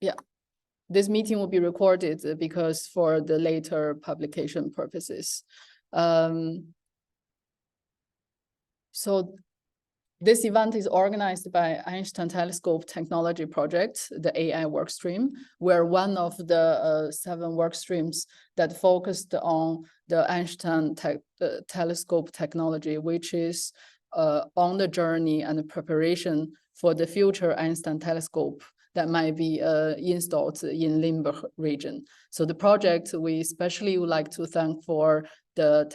yeah, this meeting will be recorded because for the later publication purposes. So this event is organized by Einstein Telescope Technology Project, the AI workstream. We're one of the 7 work streams that focused on the Einstein Telescope technology, which is on the journey and the preparation for the future Einstein telescope that might be installed in Limburg region. So the project, we especially would like to thank for the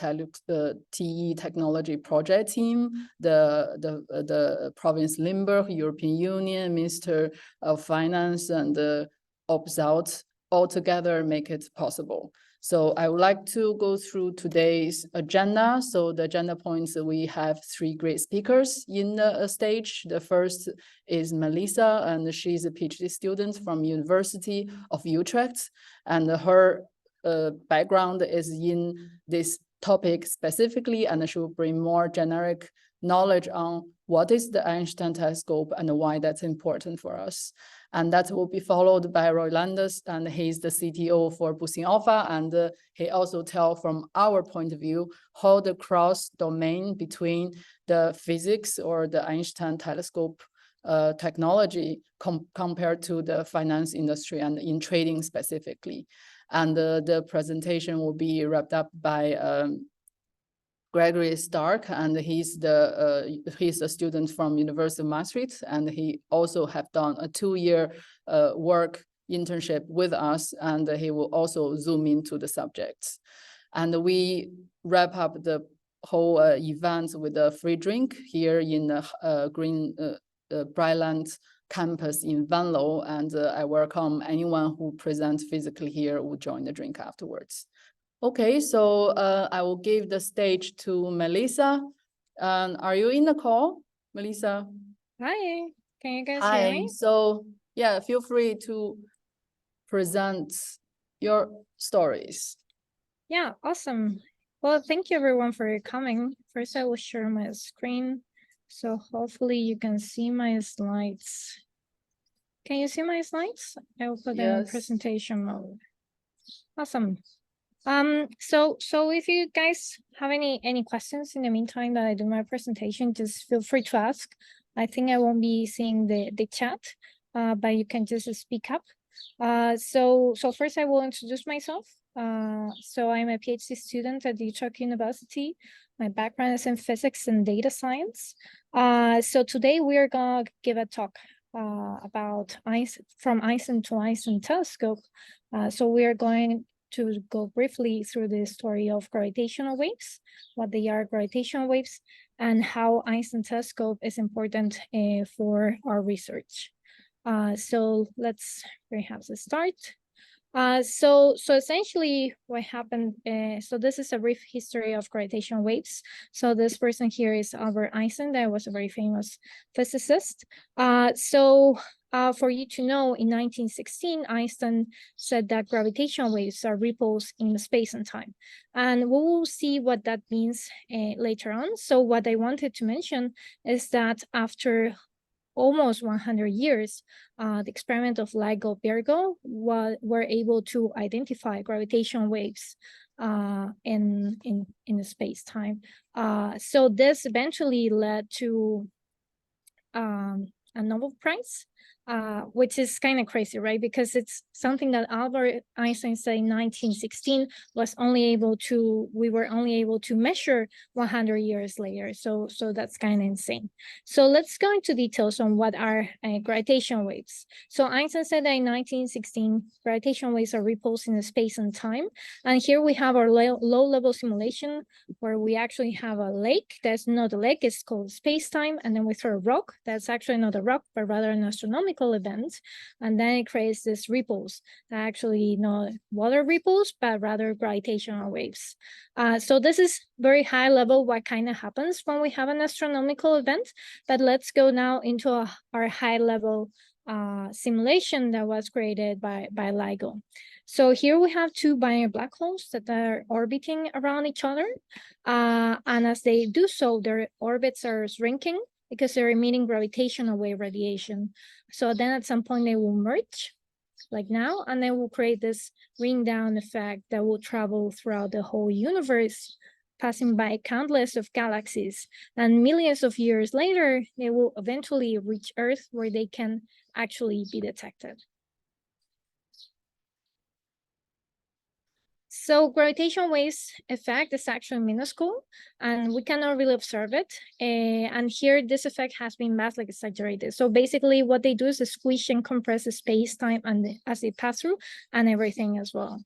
TE technology project team, the province Limburg, European Union, Minister of Finance, and the OP-Zuid all together make it possible. So I would like to go through today's agenda. So the agenda points, we have 3 great speakers in the stage. The first is Melissa, and she's a PhD student from University of Utrecht, and her background is in this topic specifically, and she will bring more generic knowledge on what is the Einstein telescope and why that's important for us. And that will be followed by Roy Landers, and he's the CTO for Boosting Alpha, and he also tell from our point of view how the cross domain between the physics or the Einstein telescope technology compared to the finance industry and in trading specifically. And the presentation will be wrapped up by Gregory Stark, and he's a student from University of Maastricht, and he also have done a 2-year work internship with us, and he will also zoom into the subjects. And we wrap up the whole event with a free drink here in the Green Bryland campus in Venlo, and I welcome anyone who presents physically here will join the drink afterwards. Okay, so I will give the stage to Melissa. Are you in the call, Melissa? Hi, can you guys Hi. hear me? So yeah, feel free to present your stories. Yeah, awesome. Well, thank you everyone for coming. First, I will share my screen. So hopefully you can see my slides. Can you see my slides? I will put them in presentation mode. Awesome. So if you guys have any questions in the meantime that I do my presentation, just feel free to ask. I think I won't be seeing the chat, but you can just speak up. So first I will introduce myself. So I'm a PhD student at Utrecht University. My background is in physics and data science. So today we are gonna give a talk about from Einstein to Einstein telescope. So we are going to go briefly through the story of gravitational waves, what they are gravitational waves, and how Einstein telescope is important for our research. So let's perhaps start. So essentially what happened, so this is a brief history of gravitational waves. So this person here is Albert Einstein, that was a very famous physicist. For you to know, in 1916, Einstein said that gravitational waves are ripples in space and time. And we will see what that means later on. So what I wanted to mention is that after almost 100 years, the experiment of LIGO Virgo were able to identify gravitational waves in the space-time. So this eventually led to a Nobel Prize, which is kind of crazy, right? Because it's something that Albert Einstein said in 1916 we were only able to measure 100 years later. So that's kind of insane. So let's go into details on what are gravitational waves. So Einstein said that in 1916, gravitational waves are ripples in space and time. And here we have our low-level simulation where we actually have a lake. That's not a lake, it's called space-time. And then we throw a rock. That's actually not a rock, but rather an astronomical event, and then it creates these ripples that are actually not water ripples, but rather gravitational waves. So this is very high level what kind of happens when we have an astronomical event, but let's go now into our high level simulation that was created by LIGO. So here we have 2 binary black holes that are orbiting around each other, and as they do so, their orbits are shrinking because they're emitting gravitational wave radiation. So then at some point they will merge. like now, and then we'll create this ring down effect that will travel throughout the whole universe, passing by countless of galaxies. And millions of years later, they will eventually reach Earth, where they can actually be detected. So gravitational waves effect is actually minuscule, and we cannot really observe it. And here, this effect has been vastly exaggerated. So basically, what they do is squish and compress the space-time and as they pass through, and everything as well.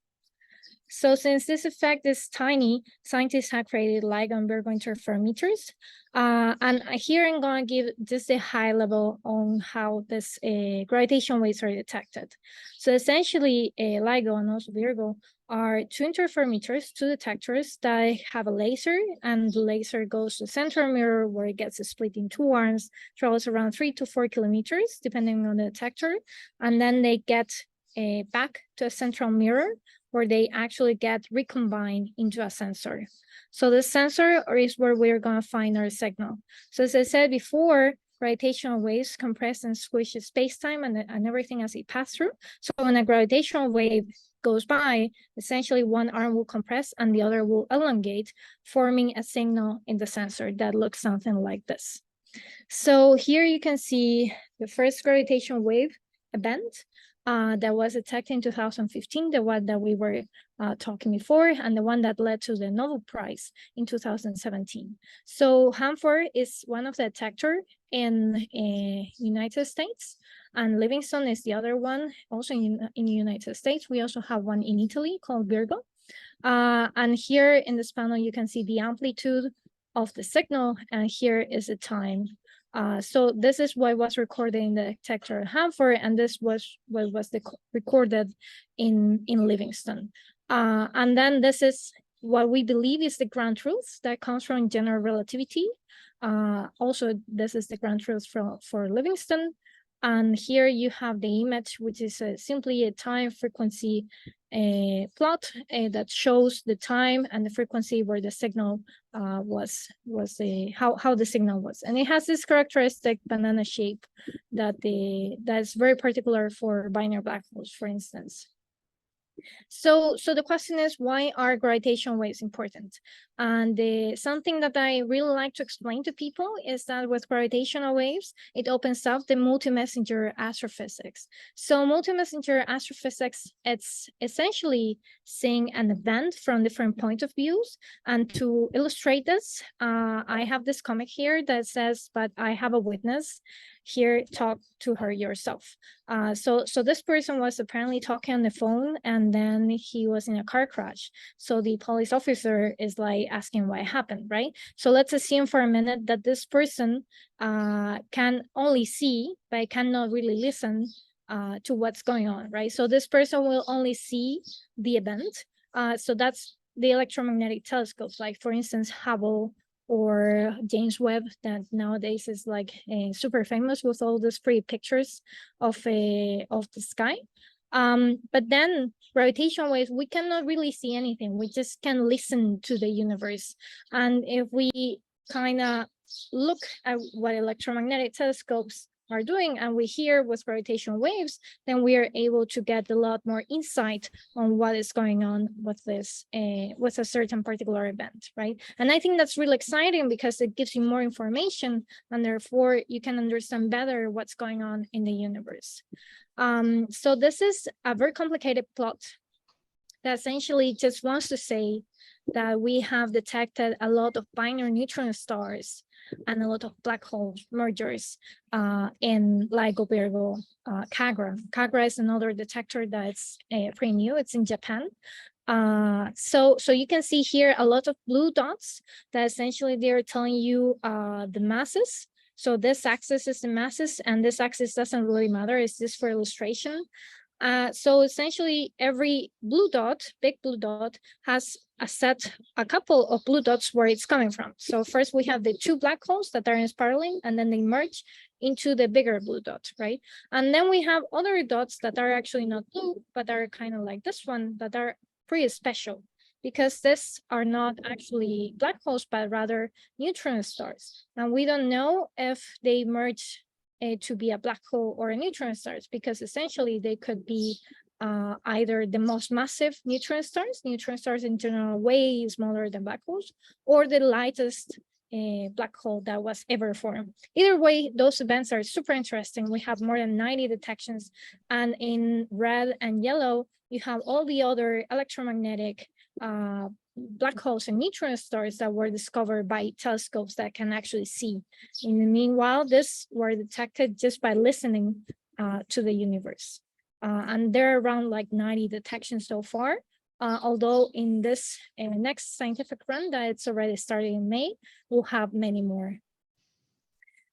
So since this effect is tiny, scientists have created LIGO interferometers. And here I'm going to give just a high level on how this gravitational waves are detected. So essentially, LIGO and also Virgo are two interferometers, two detectors that have a laser, and the laser goes to the central mirror where it gets split in two arms, travels around 3 to 4 kilometers, depending on the detector, and then they get back to a central mirror where they actually get recombined into a sensor. So the sensor is where we're going to find our signal. So as I said before, gravitational waves compress and squish space-time and everything as it passes through. So when a gravitational wave goes by, essentially one arm will compress and the other will elongate, forming a signal in the sensor that looks something like this. So here you can see the first gravitational wave event that was detected in 2015, the one that we were talking before, and the one that led to the Nobel Prize in 2017. So Hanford is one of the detectors in United States, and Livingston is the other one, also in the United States. We also have one in Italy called Virgo. And here in this panel, you can see the amplitude of the signal, and here is the time. So this is what was recorded in the detector at Hanford, and this was what was recorded in Livingston. And then this is what we believe is the ground truth that comes from general relativity. Also, this is the ground truth for Livingston. And here you have the image, which is simply a time frequency plot that shows the time and the frequency where the signal was how the signal was. And it has this characteristic banana shape that's very particular for binary black holes, for instance. So the question is, why are gravitational waves important? And something that I really like to explain to people is that with gravitational waves, it opens up the multi-messenger astrophysics. So multi-messenger astrophysics, it's essentially seeing an event from different point of views. And to illustrate this, I have this comic here that says, but I have a witness. Here, talk to her yourself. So this person was apparently talking on the phone, and then he was in a car crash. So the police officer is like asking what happened, right? So let's assume for a minute that this person can only see, but cannot really listen to what's going on, right? So this person will only see the event. So that's the electromagnetic telescopes, like for instance, Hubble or James Webb, that nowadays is like super famous with all these pretty pictures of the sky. But then gravitational waves, we cannot really see anything. We just can listen to the universe. And if we kind of look at what electromagnetic telescopes are doing and we hear with gravitational waves, then we are able to get a lot more insight on what is going on with this, with a certain particular event, right? And I think that's really exciting because it gives you more information, and therefore you can understand better what's going on in the universe. So this is a very complicated plot that essentially just wants to say that we have detected a lot of binary neutron stars and a lot of black hole mergers in LIGO, Virgo, KAGRA. KAGRA is another detector that's pretty new. It's in Japan. So you can see here a lot of blue dots that essentially they're telling you the masses. So this axis is the masses, and this axis doesn't really matter. It's just for illustration. So essentially every blue dot, big blue dot, has a couple of blue dots where it's coming from. So first we have the two black holes that are spiraling, and then they merge into the bigger blue dot, right? And then we have other dots that are actually not blue, but are kind of like this one, that are pretty special, because these are not actually black holes, but rather neutron stars. And we don't know if they merge to be a black hole or a neutron stars, because essentially they could be either the most massive neutron stars in general way smaller than black holes, or the lightest black hole that was ever formed. Either way, those events are super interesting. We have more than 90 detections, and in red and yellow, you have all the other electromagnetic black holes and neutron stars that were discovered by telescopes that can actually see. In the meanwhile, these were detected just by listening to the universe. And there are around like 90 detections so far. Although in this next scientific run that it's already started in May, we'll have many more.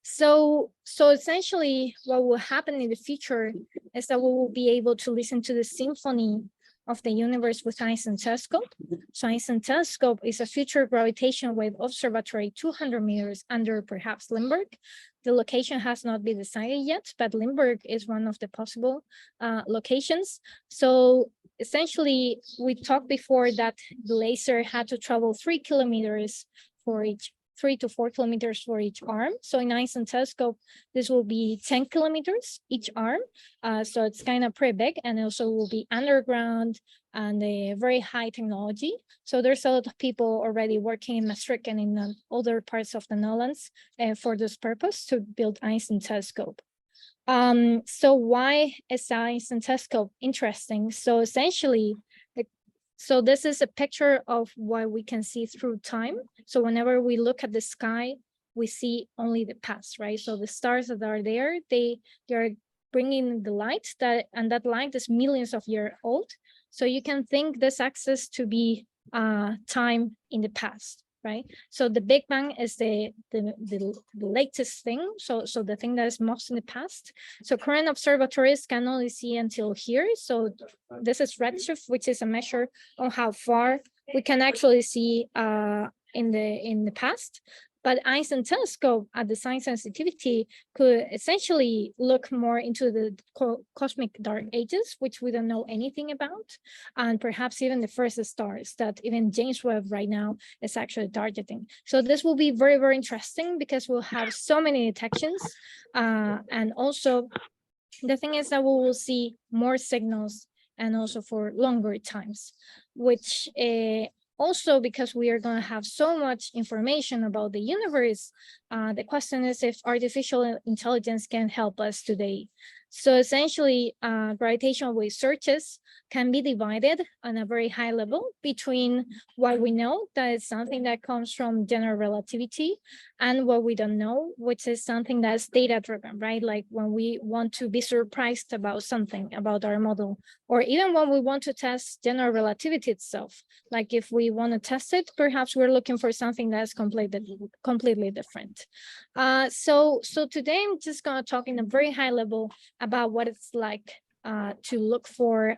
So essentially what will happen in the future is that we will be able to listen to the symphony of the universe with Einstein telescope. So Einstein telescope is a future gravitational wave observatory 200 meters under perhaps Limburg. The location has not been decided yet, but Limburg is one of the possible locations. So essentially, we talked before that the laser had to travel 3 kilometers for each, 3 to 4 kilometers for each arm. So in Einstein telescope, this will be 10 kilometers each arm. So it's kind of pretty big, and also will be underground and a very high technology. So there's a lot of people already working in Maastricht and in other parts of the Netherlands for this purpose to build Einstein telescope. So why is the Einstein telescope interesting? So essentially, so this is a picture of what we can see through time. So whenever we look at the sky, we see only the past, right? So the stars that are there, they are bringing the light, and that light is millions of years old. So you can think this axis to be time in the past, right? So the Big Bang is the latest thing. So the thing that is most in the past. So current observatories can only see until here. So this is redshift, which is a measure of how far we can actually see in the past. But Einstein telescope at the science sensitivity could essentially look more into the cosmic dark ages, which we don't know anything about, and perhaps even the first stars that even James Webb right now is actually targeting. So this will be very, very interesting because we'll have so many detections. And also the thing is that we will see more signals and also for longer times, which also, because we are going to have so much information about the universe, the question is if artificial intelligence can help us today. So essentially, gravitational wave searches can be divided on a very high level between what we know, that is something that comes from general relativity, and what we don't know, which is something that's data-driven, right? Like when we want to be surprised about something, about our model, or even when we want to test general relativity itself. Like if we want to test it, perhaps we're looking for something that's completely different. So today I'm just going to talk in a very high level about what it's like to look for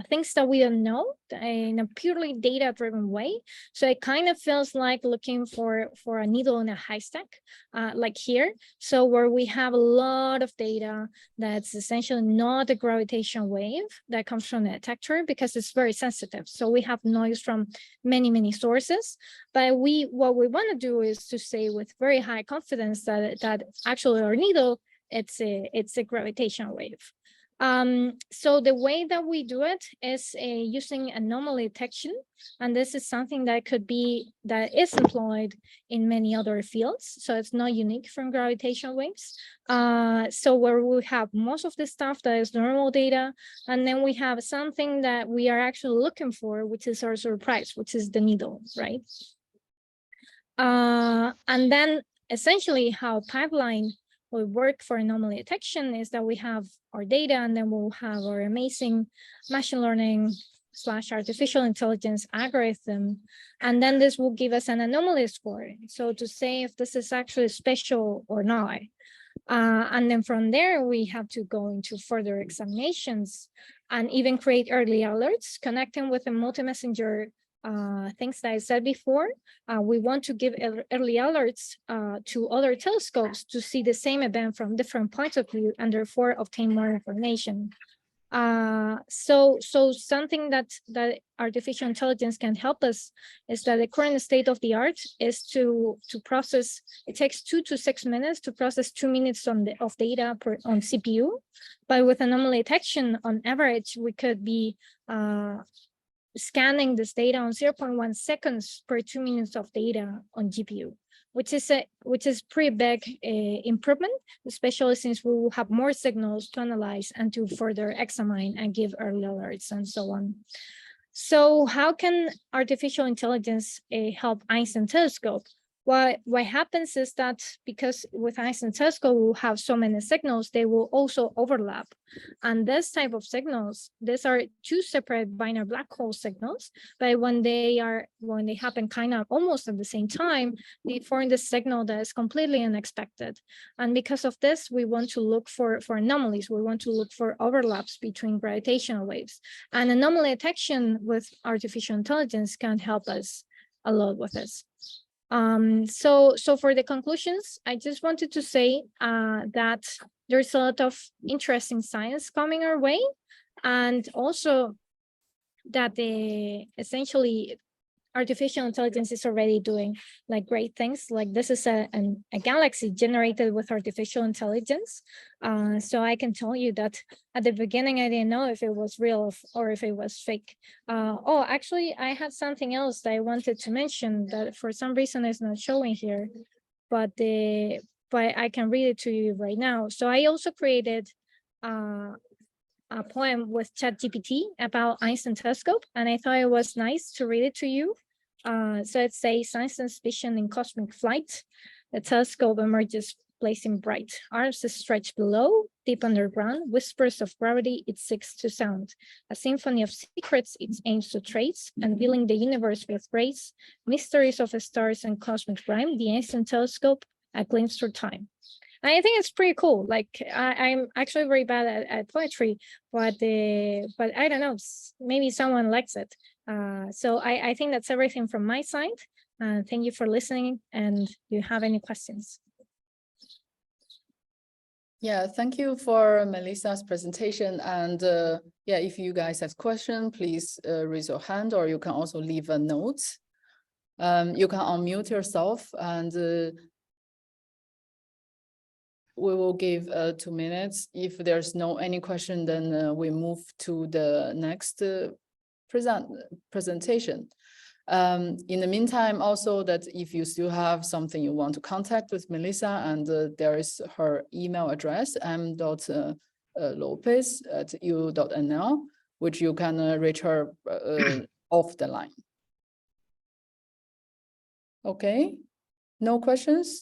things that we don't know in a purely data-driven way. So it kind of feels like looking for a needle in a haystack, like here. So where we have a lot of data that's essentially not a gravitational wave that comes from the detector because it's very sensitive. So we have noise from many sources, but what we want to do is to say with very high confidence that actually our needle, it's a gravitational wave. So the way that we do it is using anomaly detection, and this is something that is employed in many other fields, so it's not unique from gravitational waves. So where we have most of the stuff that is normal data, and then we have something that we are actually looking for, which is our surprise, which is the needle, right? And then essentially how pipeline will work for anomaly detection is that we have our data, and then we'll have our amazing machine learning / artificial intelligence algorithm, and then this will give us an anomaly score, so to say if this is actually special or not. And then from there we have to go into further examinations and even create early alerts connecting with the multi-messenger things that I said before. We want to give early alerts to other telescopes to see the same event from different points of view and therefore obtain more information. So something that artificial intelligence can help us is that the current state of the art is to process. It takes 2 to 6 minutes to process 2 minutes of data on CPU, but with anomaly detection, on average, we could be scanning this data on 0.1 seconds per 2 minutes of data on GPU, which is pretty big improvement, especially since we will have more signals to analyze and to further examine and give early alerts and so on. So how can artificial intelligence help Einstein telescope? What happens is that because with Einstein telescope, we'll have so many signals, they will also overlap. And this type of signals, these are 2 separate binary black hole signals, but when they happen kind of almost at the same time, they form this signal that is completely unexpected. And because of this, we want to look for anomalies. We want to look for overlaps between gravitational waves. And anomaly detection with artificial intelligence can help us a lot with this. So for the conclusions, I just wanted to say that there's a lot of interesting science coming our way, and also that essentially artificial intelligence is already doing like great things. Like this is a galaxy generated with artificial intelligence. So I can tell you that at the beginning, I didn't know if it was real or if it was fake. Oh, actually, I had something else that I wanted to mention that for some reason is not showing here, but I can read it to you right now. So I also created a poem with ChatGPT about Einstein telescope, and I thought it was nice to read it to you. So it says, Einstein's vision in cosmic flight. The telescope emerges blazing bright. Arms stretched below, deep underground, whispers of gravity it seeks to sound. A symphony of secrets it aims to trace, unveiling the universe with grace. Mysteries of the stars and cosmic rhyme, the Einstein telescope, a glimpse through time. I think it's pretty cool. Like I'm actually very bad at poetry, but I don't know, maybe someone likes it. So I think that's everything from my side. Thank you for listening. And do you have any questions? Yeah, thank you for Melissa's presentation. And yeah, if you guys have questions, please raise your hand, or you can also leave a note. You can unmute yourself, and we will give 2 minutes. If there's any question, then we move to the next presentation. In the meantime, also that if you still have something you want to contact with Melissa, and there is her email address, m.lopez@u.nl, which you can reach her off the line. Okay, no questions?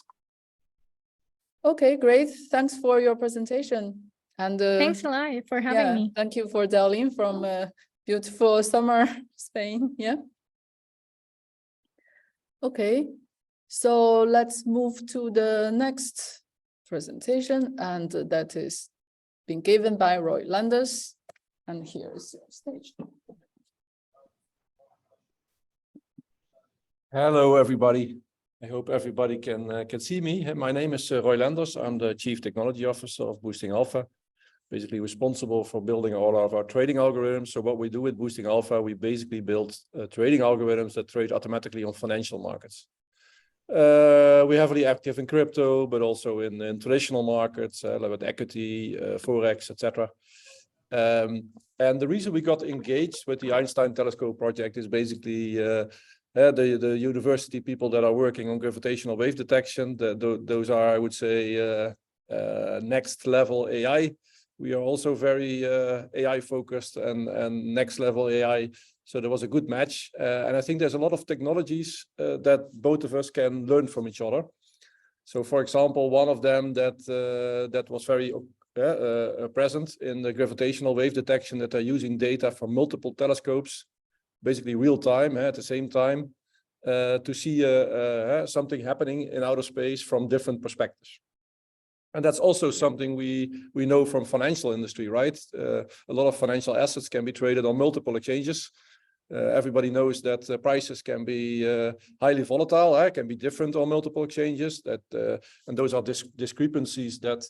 Okay, great. Thanks for your presentation. And thanks a lot for having me. Thank you for dialing from beautiful summer Spain. Yeah. Okay, so let's move to the next presentation, and that is being given by Roy Landers. And here is your stage. Hello, everybody. I hope everybody can see me. My name is Roy Landers. I'm the Chief Technology Officer of Boosting Alpha, basically responsible for building all of our trading algorithms. So what we do with Boosting Alpha, we basically build trading algorithms that trade automatically on financial markets. We're heavily active in crypto, but also in traditional markets, like equity, Forex, etc. And the reason we got engaged with the Einstein Telescope project is basically the university people that are working on gravitational wave detection. Those are, I would say, next level AI. We are also very AI focused and next level AI. So there was a good match. And I think there's a lot of technologies that both of us can learn from each other. So for example, one of them that was very present in the gravitational wave detection, that are using data from multiple telescopes, basically real time at the same time, to see something happening in outer space from different perspectives. And that's also something we know from financial industry, right? A lot of financial assets can be traded on multiple exchanges. Everybody knows that prices can be highly volatile, can be different on multiple exchanges. And those are discrepancies that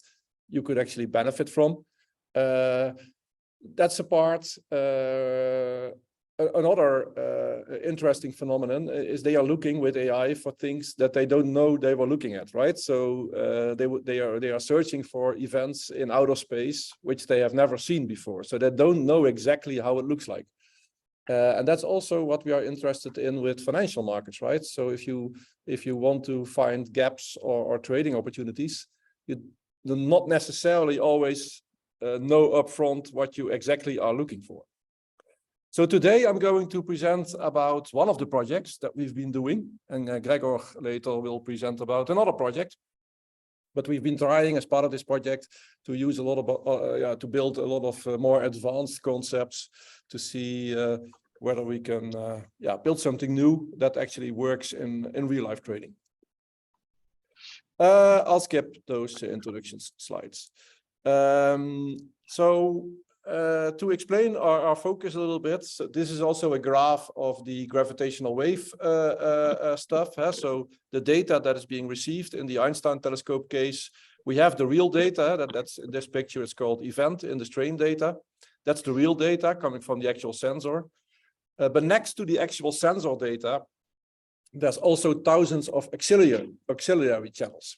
you could actually benefit from. that's a part. Another interesting phenomenon is they are looking with AI for things that they don't know they were looking at, right? So they are searching for events in outer space which they have never seen before, so they don't know exactly how it looks like. And that's also what we are interested in with financial markets, right? So if you want to find gaps or trading opportunities, you do not necessarily always know upfront what you exactly are looking for. So today I'm going to present about one of the projects that we've been doing, and Grzegorz later will present about another project. But we've been trying as part of this project to use a lot of, to build a lot of more advanced concepts to see whether we can build something new that actually works in real life trading. I'll skip those introduction slides. To explain our focus a little bit, so this is also a graph of the gravitational wave stuff. So the data that is being received in the Einstein telescope case, we have the real data, that's in this picture, it's called event in the strain data. That's the real data coming from the actual sensor. But next to the actual sensor data, there's also thousands of auxiliary channels.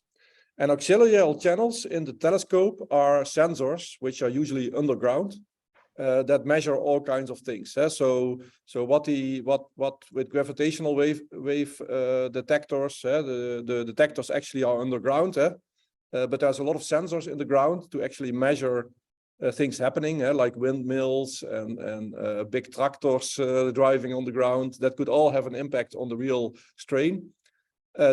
And auxiliary channels in the telescope are sensors, which are usually underground, that measure all kinds of things. So what with gravitational wave detectors, the detectors actually are underground, but there's a lot of sensors in the ground to actually measure things happening, like windmills and big tractors driving on the ground that could all have an impact on the real strain.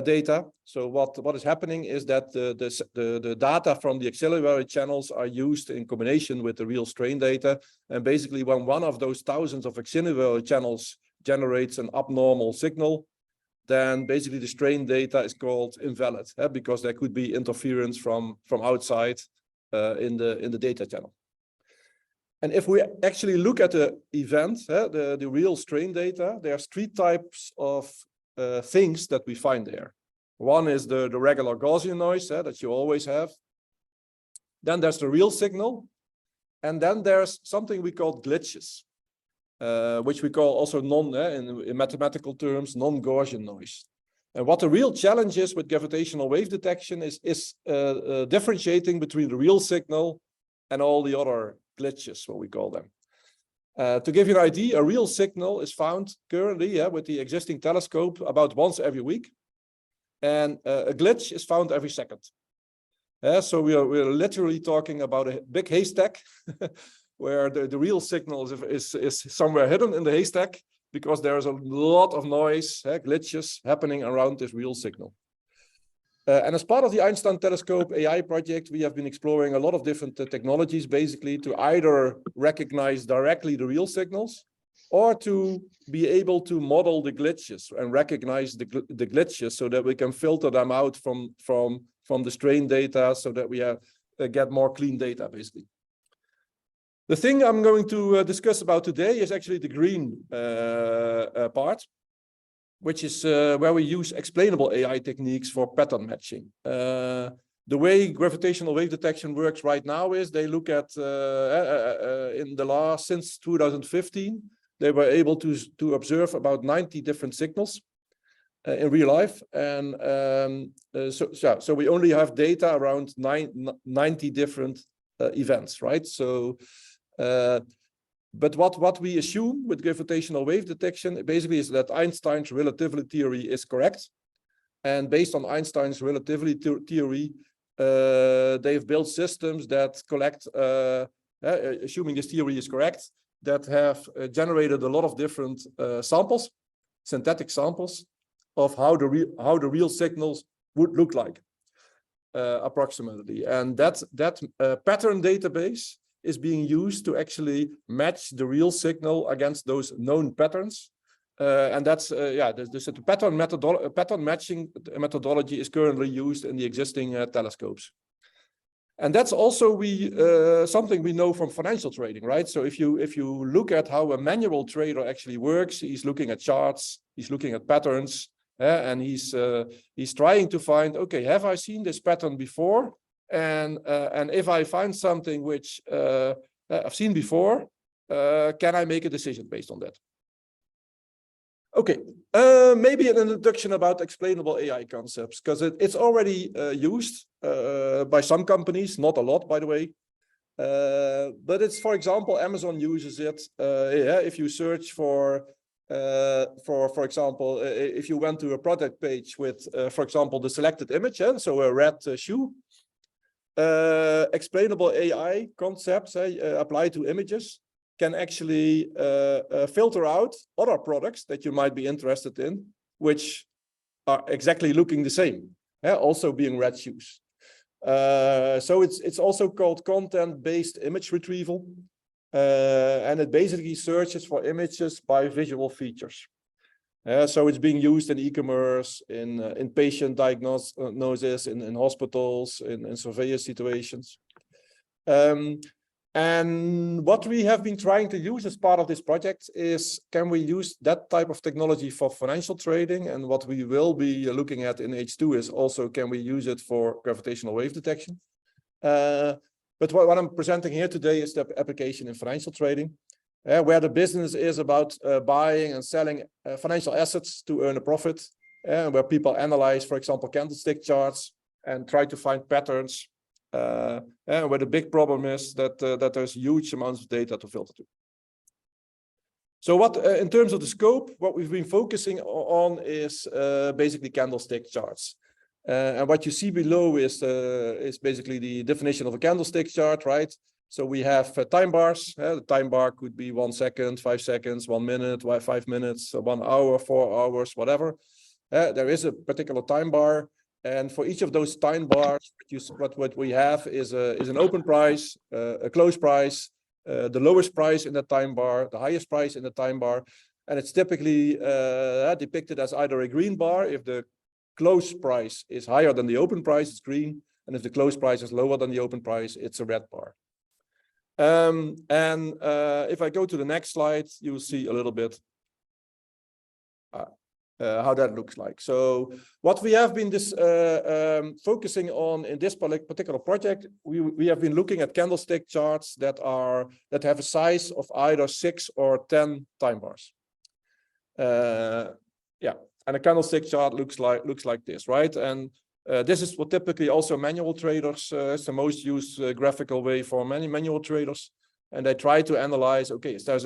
Data. So what is happening is that the data from the auxiliary channels are used in combination with the real strain data. And basically, when one of those thousands of auxiliary channels generates an abnormal signal, then basically the strain data is called invalid, because there could be interference from outside in the data channel. And if we actually look at the event, the real strain data, there's three types of things that we find there. One is the regular Gaussian noise that you always have. Then there's the real signal. And then there's something we call glitches, which we call also in mathematical terms, non-Gaussian noise. And what the real challenge is with gravitational wave detection is differentiating between the real signal and all the other glitches, what we call them. To give you an idea, a real signal is found currently with the existing telescope about once every week, and a glitch is found every second. So we're literally talking about a big haystack where the real signal is somewhere hidden in the haystack because there's a lot of noise, glitches happening around this real signal. And as part of the Einstein Telescope AI project, we have been exploring a lot of different technologies, basically to either recognize directly the real signals or to be able to model the glitches and recognize the glitches so that we can filter them out from the strain data so that we get more clean data, basically. The thing I'm going to discuss about today is actually the green part, which is where we use explainable AI techniques for pattern matching. The way gravitational wave detection works right now is they look at, since 2015, they were able to observe about 90 different signals in real life. And so we only have data around 90 different events, right? So, but what we assume with gravitational wave detection basically is that Einstein's relativity theory is correct. And based on Einstein's relativity theory, they've built systems that collect, assuming this theory is correct, that have generated a lot of different samples, synthetic samples, of how the real signals would look like, approximately. And that pattern database is being used to actually match the real signal against those known patterns. And that's, the pattern matching methodology is currently used in the existing telescopes. And that's also something we know from financial trading, right? So if you look at how a manual trader actually works, he's looking at charts, he's looking at patterns, and he's trying to find, okay, have I seen this pattern before? And if I find something which I've seen before. Can I make a decision based on that? Okay, maybe an introduction about explainable AI concepts, because it's already used by some companies, not a lot, by the way. But it's, for example, Amazon uses it. Yeah, if you search for example, if you went to a product page with, for example, the selected image, so a red shoe, explainable AI concepts apply to images can actually filter out other products that you might be interested in, which are exactly looking the same, also being red shoes. So it's also called content-based image retrieval, and it basically searches for images by visual features. So it's being used in e-commerce, in patient diagnosis, in hospitals, in surveillance situations. And what we have been trying to use as part of this project is, can we use that type of technology for financial trading? And what we will be looking at in H2 is also, can we use it for gravitational wave detection? But what I'm presenting here today is the application in financial trading, where the business is about buying and selling financial assets to earn a profit, where people analyze, for example, candlestick charts and try to find patterns. Where the big problem is that there's huge amounts of data to filter through. So what, in terms of the scope, what we've been focusing on is basically candlestick charts. And what you see below is basically the definition of a candlestick chart, right? So we have time bars. The time bar could be 1 second, 5 seconds, 1 minute, 5 minutes, 1 hour, 4 hours, whatever. There is a particular time bar. And for each of those time bars, what we have is an open price, a close price, the lowest price in the time bar, the highest price in the time bar. And it's typically depicted as either a green bar. If the close price is higher than the open price, it's green. And if the close price is lower than the open price, it's a red bar. If I go to the next slide, you'll see a little bit how that looks like. So what we have been focusing on in this particular project, we have been looking at candlestick charts that have a size of either 6 or 10 time bars. Yeah, and a candlestick chart looks like this, right? And this is what typically also manual traders, it's the most used graphical way for many manual traders. And they try to analyze, okay, is there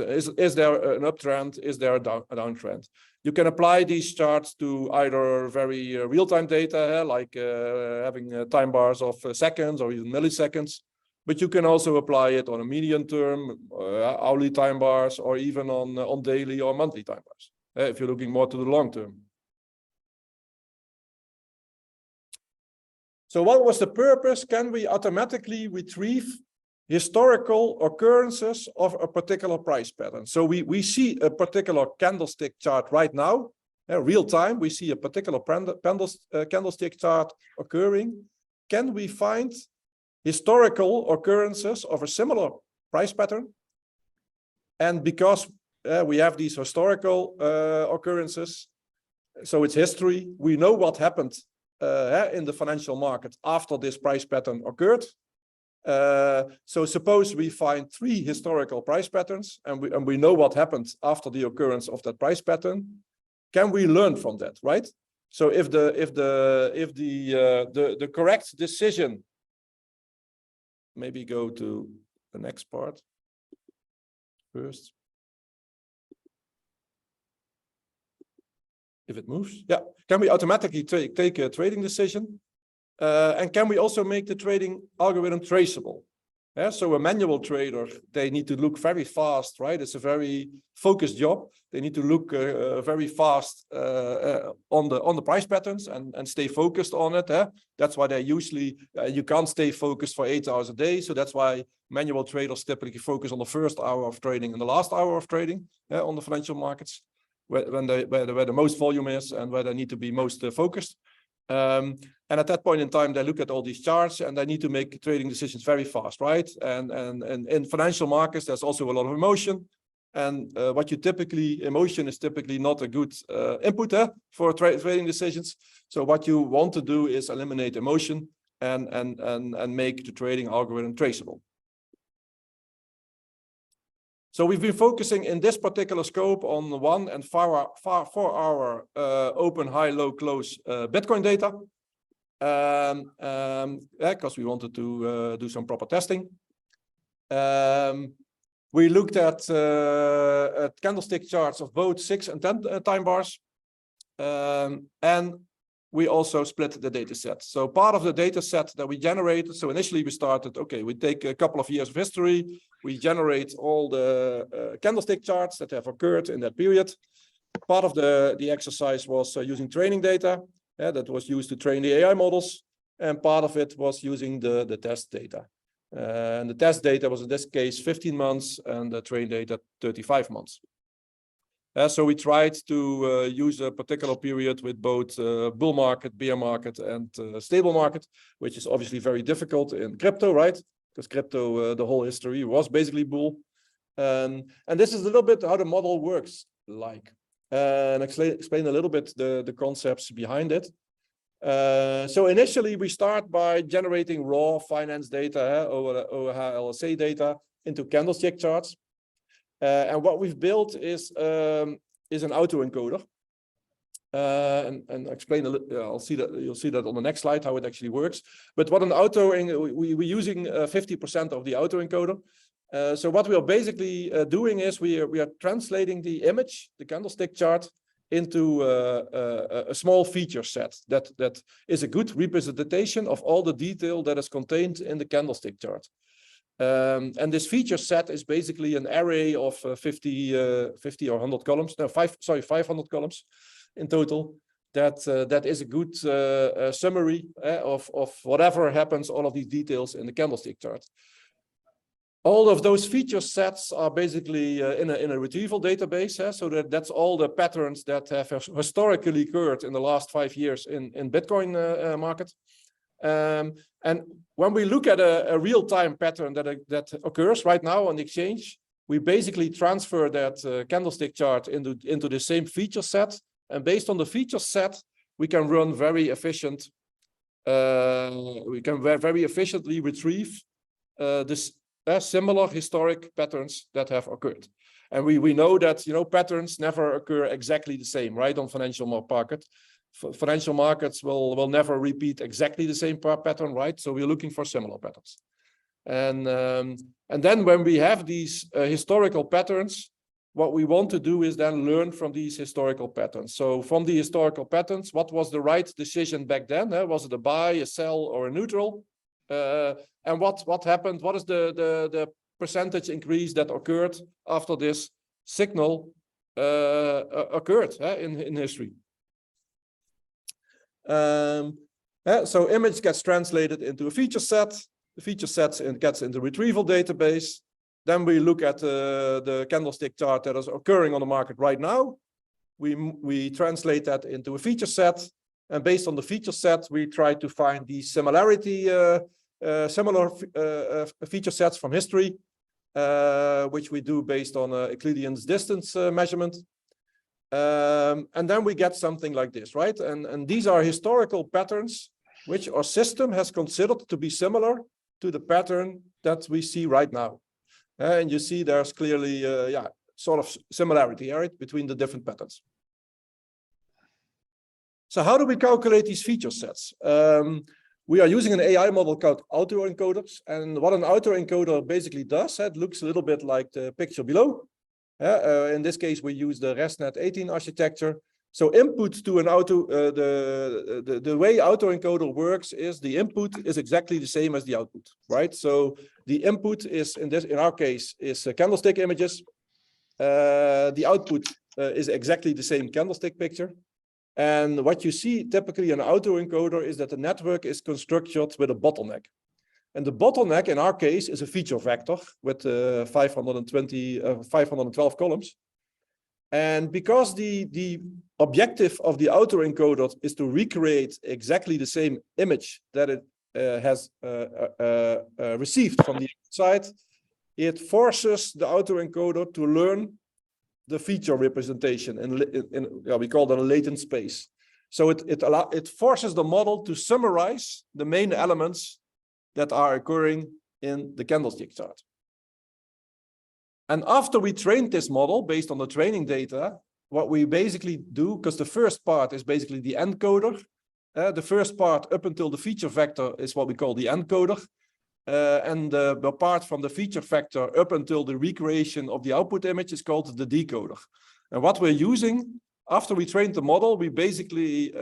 an uptrend? Is there a downtrend? You can apply these charts to either very real-time data, like having time bars of seconds or even milliseconds. But you can also apply it on a medium term, hourly time bars, or even on daily or monthly time bars, if you're looking more to the long term. So what was the purpose? Can we automatically retrieve historical occurrences of a particular price pattern? So we see a particular candlestick chart right now, real time. We see a particular candlestick chart occurring. Can we find historical occurrences of a similar price pattern? And because we have these historical occurrences, so it's history, we know what happened in the financial market after this price pattern occurred. So suppose we find 3 historical price patterns, and we know what happened after the occurrence of that price pattern. Can we learn from that, right? So if the correct decision, maybe go to the next part first. If it moves, yeah. Can we automatically take a trading decision? And can we also make the trading algorithm traceable? Yeah, so a manual trader, they need to look very fast, right? It's a very focused job. They need to look very fast on the price patterns and stay focused on it. That's why they usually, you can't stay focused for 8 hours a day. So that's why manual traders typically focus on the first hour of trading and the last hour of trading on the financial markets, where the most volume is and where they need to be most focused. And at that point in time, they look at all these charts and they need to make trading decisions very fast, right? And in financial markets, there's also a lot of emotion. And emotion is typically not a good input for trading decisions. So what you want to do is eliminate emotion and make the trading algorithm traceable. So we've been focusing in this particular scope on 1 and 4 hour open, high, low, close Bitcoin data. Because we wanted to do some proper testing. We looked at candlestick charts of both 6 and 10 time bars. And we also split the data set. So part of the data set that we generated, so initially we started, okay, we take a couple of years of history, we generate all the candlestick charts that have occurred in that period. Part of the exercise was using training data that was used to train the AI models, and part of it was using the test data. And the test data was in this case 15 months and the train data 35 months. So we tried to use a particular period with both bull market, bear market, and stable market, which is obviously very difficult in crypto, right? Because crypto, the whole history was basically bull. And this is a little bit how the model works like. And explain a little bit the concepts behind it. So initially we start by generating raw finance data, OHLSA data into candlestick charts. And what we've built is an autoencoder. And explain a little, you'll see that on the next slide how it actually works. But what an we're using 50% of the autoencoder. So what we are basically doing is we are translating the image, the candlestick chart, into a small feature set that is a good representation of all the detail that is contained in the candlestick chart. And this feature set is basically an array of 50 or 100 columns. No, 500 columns in total. That is a good summary of whatever happens, all of these details in the candlestick chart. All of those feature sets are basically in a retrieval database, so that's all the patterns that have historically occurred in the last 5 years in Bitcoin market. And when we look at a real-time pattern that occurs right now on the exchange, we basically transfer that candlestick chart into the same feature set, and based on the feature set, we can run very efficient. We can very efficiently retrieve this. Similar historic patterns that have occurred. And we know that, patterns never occur exactly the same, right, on financial market. Financial markets will never repeat exactly the same pattern, right? So we're looking for similar patterns. And then when we have these historical patterns, what we want to do is then learn from these historical patterns. So from the historical patterns, what was the right decision back then? Was it a buy, a sell, or a neutral? And what happened? What is the percentage increase that occurred after this signal occurred in history? So image gets translated into a feature set. The feature set gets into retrieval database. Then we look at the candlestick chart that is occurring on the market right now. We translate that into a feature set, and based on the feature set, we try to find the similarity. Similar feature sets from history, which we do based on Euclidean's distance measurement. And then we get something like this, right? And these are historical patterns which our system has considered to be similar to the pattern that we see right now. And you see there's clearly, sort of similarity, right, between the different patterns. So how do we calculate these feature sets? We are using an AI model called autoencoders, and what an autoencoder basically does, it looks a little bit like the picture below. In this case, we use the ResNet 18 architecture. So input to an the way autoencoder works is the input is exactly the same as the output, right? So the input is in our case is candlestick images. The output is exactly the same candlestick picture. And what you see typically in an autoencoder is that the network is constructed with a bottleneck. And the bottleneck in our case is a feature vector with 512 columns. And because the objective of the autoencoder is to recreate exactly the same image that it has received from the side, it forces the autoencoder to learn the feature representation we call that a latent space. So it forces the model to summarize the main elements that are occurring in the candlestick chart. And after we trained this model based on the training data, what we basically do, because the first part is basically the encoder. The first part up until the feature vector is what we call the encoder. And the part from the feature vector up until the recreation of the output image is called the decoder. And what we're using, after we trained the model, we basically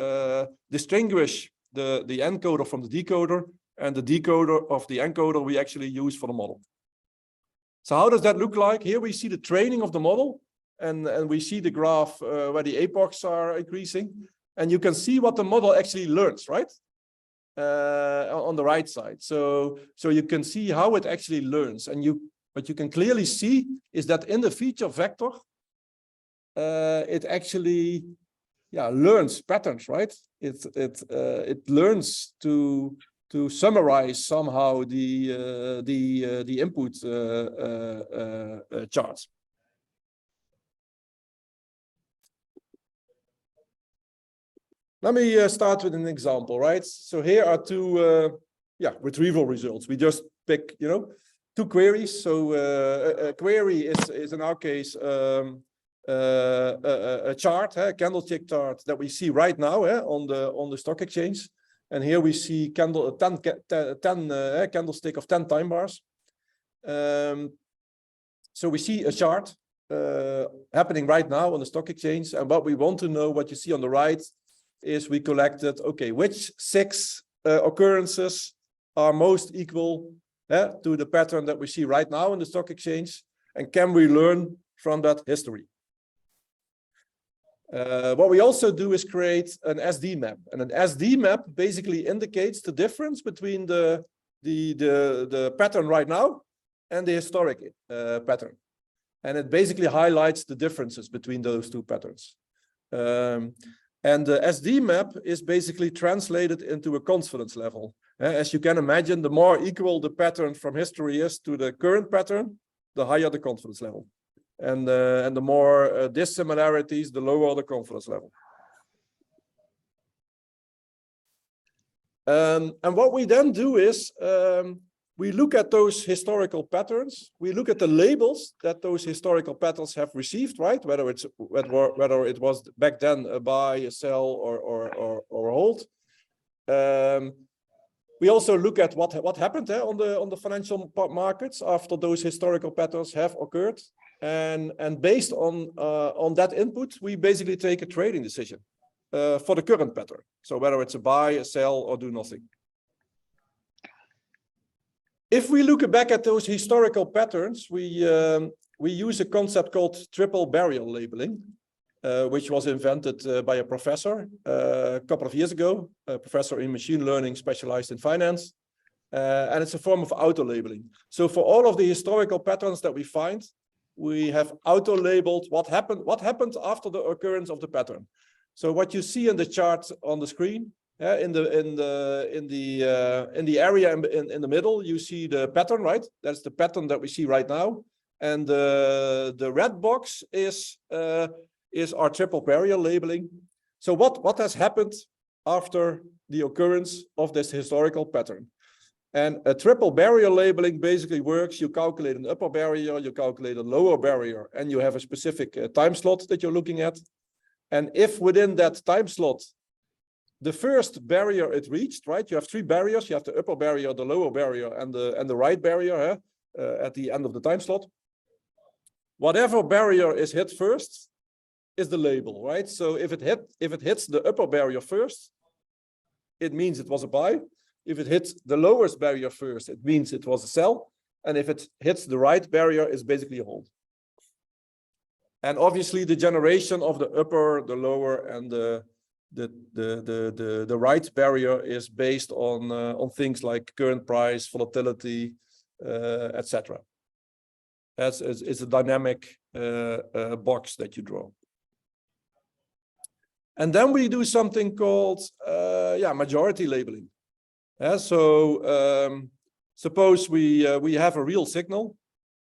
distinguish the encoder from the decoder, and the decoder of the encoder we actually use for the model. So how does that look like? Here we see the training of the model, and we see the graph where the epochs are increasing. And you can see what the model actually learns, right? On the right side. So you can see how it actually learns. And what you can clearly see is that in the feature vector, it actually learns patterns, right? It learns to summarize somehow the input charts. Let me start with an example, right? So here are two retrieval results. We just pick, two queries. So a query is in our case a chart, a candlestick chart that we see right now on the stock exchange. And here we see 10 candlestick of 10 time bars. So we see a chart happening right now on the stock exchange. And what we want to know, what you see on the right, is we collected, okay, which 6 occurrences are most equal to the pattern that we see right now in the stock exchange, and can we learn from that history? What we also do is create an SD map, and an SD map basically indicates the difference between the pattern right now and the historic pattern, and it basically highlights the differences between those two patterns. And the SD map is basically translated into a confidence level. As you can imagine, the more equal the pattern from history is to the current pattern, the higher the confidence level. And the more dissimilarities, the lower the confidence level. And what we then do is we look at those historical patterns. We look at the labels that those historical patterns have received, right? Whether it was back then a buy, a sell, or a hold. We also look at what happened on the financial markets after those historical patterns have occurred, and based on that input, we basically take a trading decision for the current pattern. So whether it's a buy, a sell, or do nothing. If we look back at those historical patterns, we use a concept called triple barrier labeling, which was invented by a professor a couple of years ago, a professor in machine learning specialized in finance. And it's a form of auto-labeling. So for all of the historical patterns that we find, we have auto-labeled what happened after the occurrence of the pattern. So what you see in the chart on the screen, in the area in the middle, you see the pattern, right? That's the pattern that we see right now, and the red box is our triple barrier labeling. So what has happened after the occurrence of this historical pattern? And a triple barrier labeling basically works. You calculate an upper barrier, you calculate a lower barrier, and you have a specific time slot that you're looking at. And if within that time slot, the first barrier it reached, right? You have 3 barriers. You have the upper barrier, the lower barrier, and the right barrier at the end of the time slot. Whatever barrier is hit first is the label, right? So if it hits the upper barrier first, it means it was a buy. If it hits the lowest barrier first, it means it was a sell. And if it hits the right barrier, it's basically a hold. And obviously the generation of the upper, the lower, and the right barrier is based on things like current price, volatility, etc. It's a dynamic box that you draw. And then we do something called majority labeling. So suppose we have a real signal,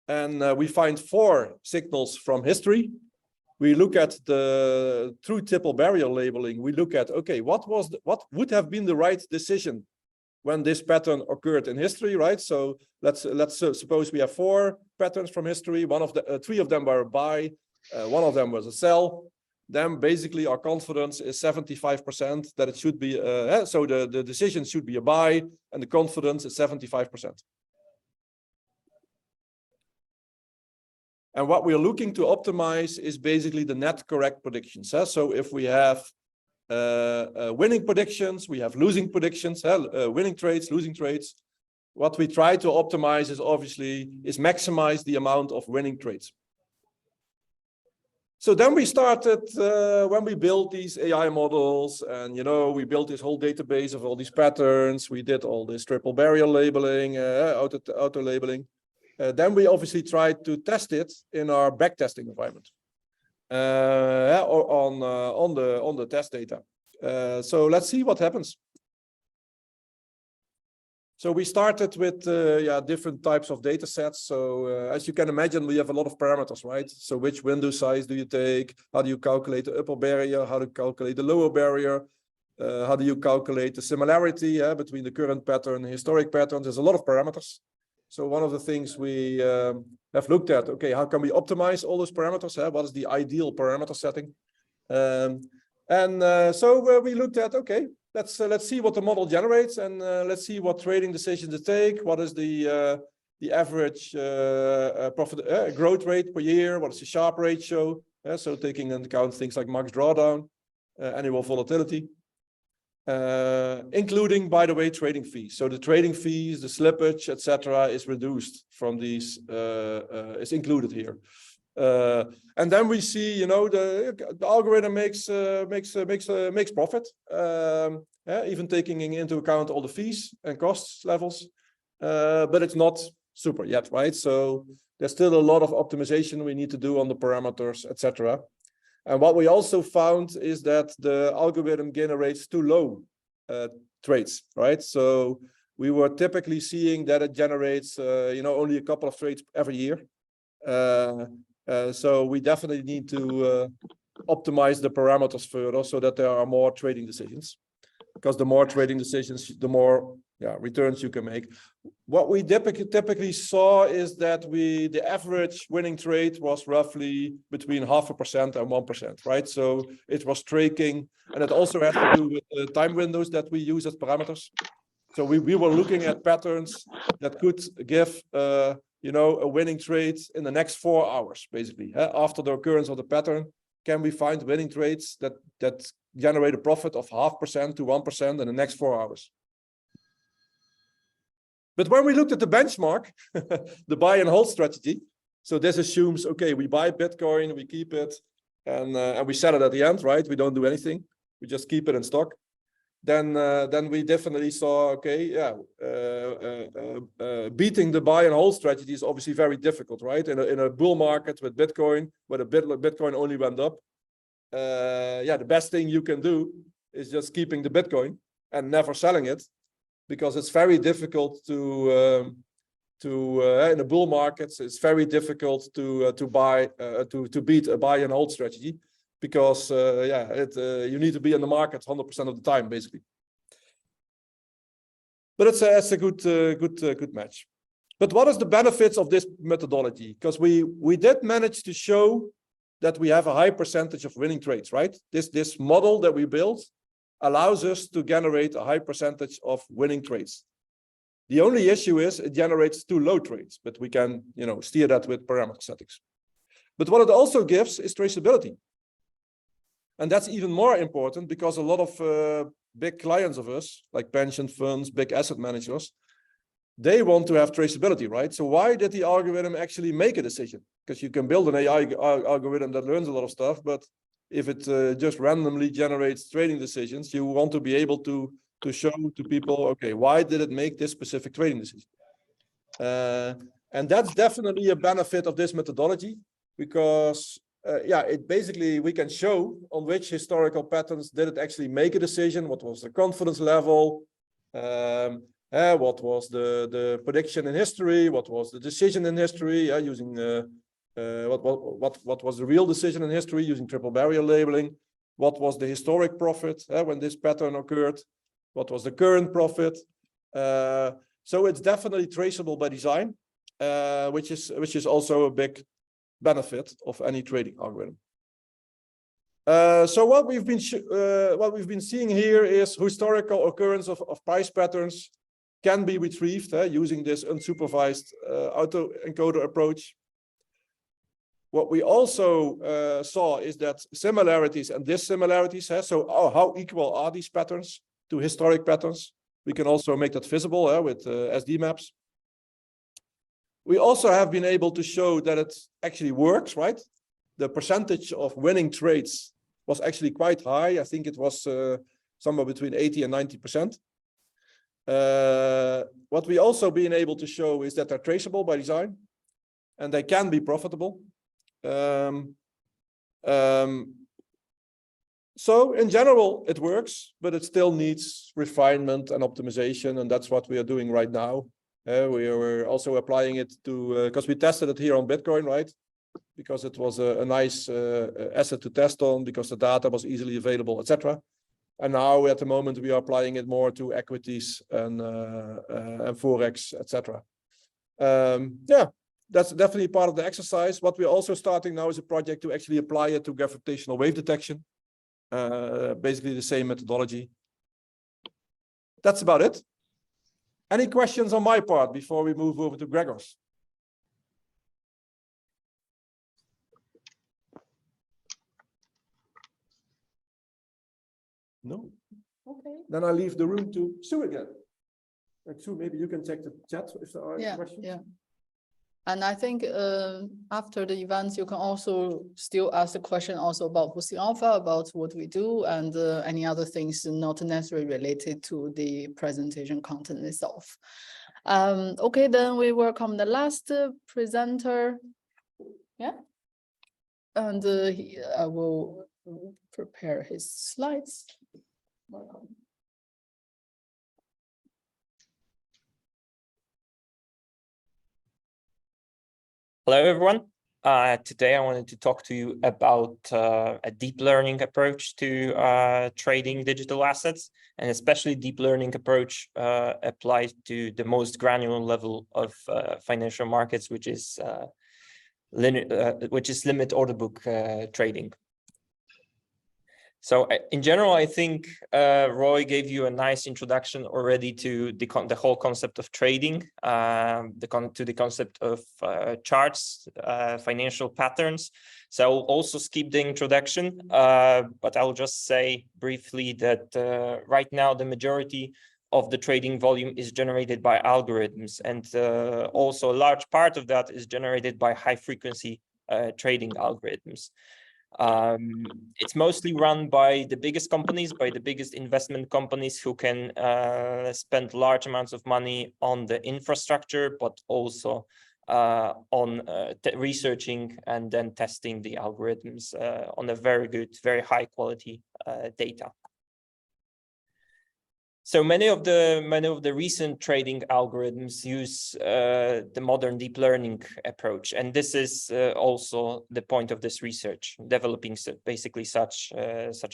and we find 4 signals from history. We look at the through triple barrier labeling. We look at, okay, what would have been the right decision when this pattern occurred in history, right? So let's suppose we have 4 patterns from history. One of the 3 of them were a buy, one of them was a sell. Then basically our confidence is 75% that it should be, so the decision should be a buy, and the confidence is 75%. And what we're looking to optimize is basically the net correct predictions. So if we have winning predictions, we have losing predictions, winning trades, losing trades. What we try to optimize is obviously maximize the amount of winning trades. So then we started when we built these AI models, and we built this whole database of all these patterns. We did all this triple barrier labeling, auto labeling. Then we obviously tried to test it in our backtesting environment on the test data. So let's see what happens. So we started with different types of data sets. So as you can imagine, we have a lot of parameters, right? So which window size do you take? How do you calculate the upper barrier? How do you calculate the lower barrier? How do you calculate the similarity between the current pattern and historic patterns? There's a lot of parameters. So one of the things we have looked at, okay, how can we optimize all those parameters? What is the ideal parameter setting? So we looked at, okay, let's see what the model generates, and let's see what trading decisions it take. What is the average profit growth rate per year? What is the Sharpe ratio? So taking into account things like max drawdown, annual volatility. Including, by the way, trading fees. So the trading fees, the slippage, etc., is reduced from these. Is included here, and then we see, the algorithm makes profit, even taking into account all the fees and costs levels, but it's not super yet, right? So there's still a lot of optimization we need to do on the parameters, etc. And what we also found is that the algorithm generates too low trades, right? So we were typically seeing that it generates, only a couple of trades every year. So we definitely need to optimize the parameters further so that there are more trading decisions. Because the more trading decisions, the more returns you can make. What we typically saw is that the average winning trade was roughly between 0.5% and 1%, right? So it was tracking, and it also has to do with the time windows that we use as parameters. So we were looking at patterns that could give a winning trade in the next 4 hours, basically. After the occurrence of the pattern, can we find winning trades that generate a profit of 0.5% to 1% in the next 4 hours? But when we looked at the benchmark, the buy and hold strategy, so this assumes, okay, we buy Bitcoin, we keep it, and we sell it at the end, right? We don't do anything. We just keep it in stock. Then we definitely saw, okay, beating the buy and hold strategy is obviously very difficult, right? In a bull market with Bitcoin, where the Bitcoin only went up, the best thing you can do is just keeping the Bitcoin and never selling it, because it's very difficult to in the bull markets, it's very difficult to beat a buy and hold strategy, because you need to be in the market 100% of the time, basically. But it's a good match. But what is the benefits of this methodology? Because we did manage to show that we have a high percentage of winning trades, right? This model that we built allows us to generate a high percentage of winning trades. The only issue is it generates too low trades, but we can, steer that with parameter settings. But what it also gives is traceability. And that's even more important, because a lot of big clients of us, like pension funds, big asset managers, they want to have traceability, right? So why did the algorithm actually make a decision? Because you can build an AI algorithm that learns a lot of stuff, but if it just randomly generates trading decisions, you want to be able to show to people, okay, why did it make this specific trading decision? And that's definitely a benefit of this methodology, because it basically, we can show on which historical patterns did it actually make a decision, what was the confidence level, what was the prediction in history, what was the decision in history, using what was the real decision in history using triple barrier labeling, what was the historic profit when this pattern occurred, what was the current profit. So it's definitely traceable by design. which is also a big benefit of any trading algorithm. So what we've been seeing here is historical occurrence of price patterns can be retrieved using this unsupervised autoencoder approach. What we also saw is that similarities and dissimilarities, so how equal are these patterns to historic patterns? We can also make that visible with SD maps. We also have been able to show that it actually works, right? The percentage of winning trades was actually quite high. I think it was somewhere between 80 and 90%. What we also been able to show is that they're traceable by design and they can be profitable. So in general, it works, but it still needs refinement and optimization. And that's what we are doing right now. We are also applying it to, because we tested it here on Bitcoin, right? Because it was a nice asset to test on, because the data was easily available, etc. And now at the moment, we are applying it more to equities and Forex, etc. Yeah. That's definitely part of the exercise. What we're also starting now is a project to actually apply it to gravitational wave detection. Basically the same methodology. That's about it. Any questions on my part before we move over to Grzegorz? No? Okay. Then I leave the room to Sue again. Sue, maybe you can check the chat if there are questions. Yeah. And I think after the event, you can also still ask the question also about Boosting Alpha, about what we do, and any other things not necessarily related to the presentation content itself. Okay, then we welcome the last presenter. Yeah. And I will prepare his slides. Welcome. Hello, everyone. Today I wanted to talk to you about a deep learning approach to trading digital assets, and especially deep learning approach applied to the most granular level of financial markets, which is limit order book trading. So in general, I think Roy gave you a nice introduction already to the whole concept of trading, to the concept of charts, financial patterns. So I'll also skip the introduction, but I'll just say briefly that right now the majority of the trading volume is generated by algorithms, and also a large part of that is generated by high frequency trading algorithms. It's mostly run by the biggest companies, by the biggest investment companies who can spend large amounts of money on the infrastructure, but also on researching and then testing the algorithms on a very good, very high quality data. So many of the recent trading algorithms use the modern deep learning approach, and this is also the point of this research, developing basically such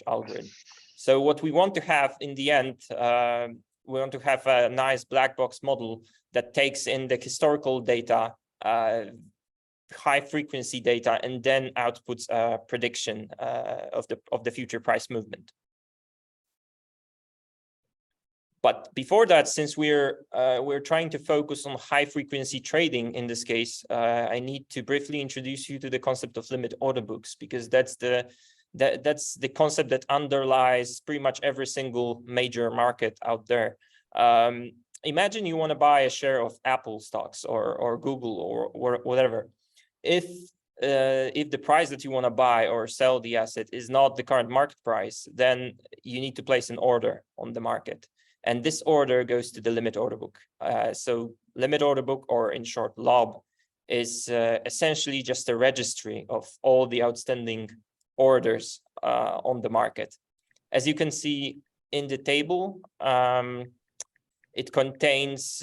algorithm. So what we want to have in the end, we want to have a nice black box model that takes in the historical data, high frequency data, and then outputs a prediction of the future price movement. But before that, since we're trying to focus on high frequency trading in this case, I need to briefly introduce you to the concept of limit order books, because that's the concept that underlies pretty much every single major market out there. Imagine you want to buy a share of Apple stocks or Google or whatever. If the price that you want to buy or sell the asset is not the current market price, then you need to place an order on the market. And this order goes to the limit order book. So limit order book, or in short, LOB, is essentially just a registry of all the outstanding orders on the market. As you can see in the table, it contains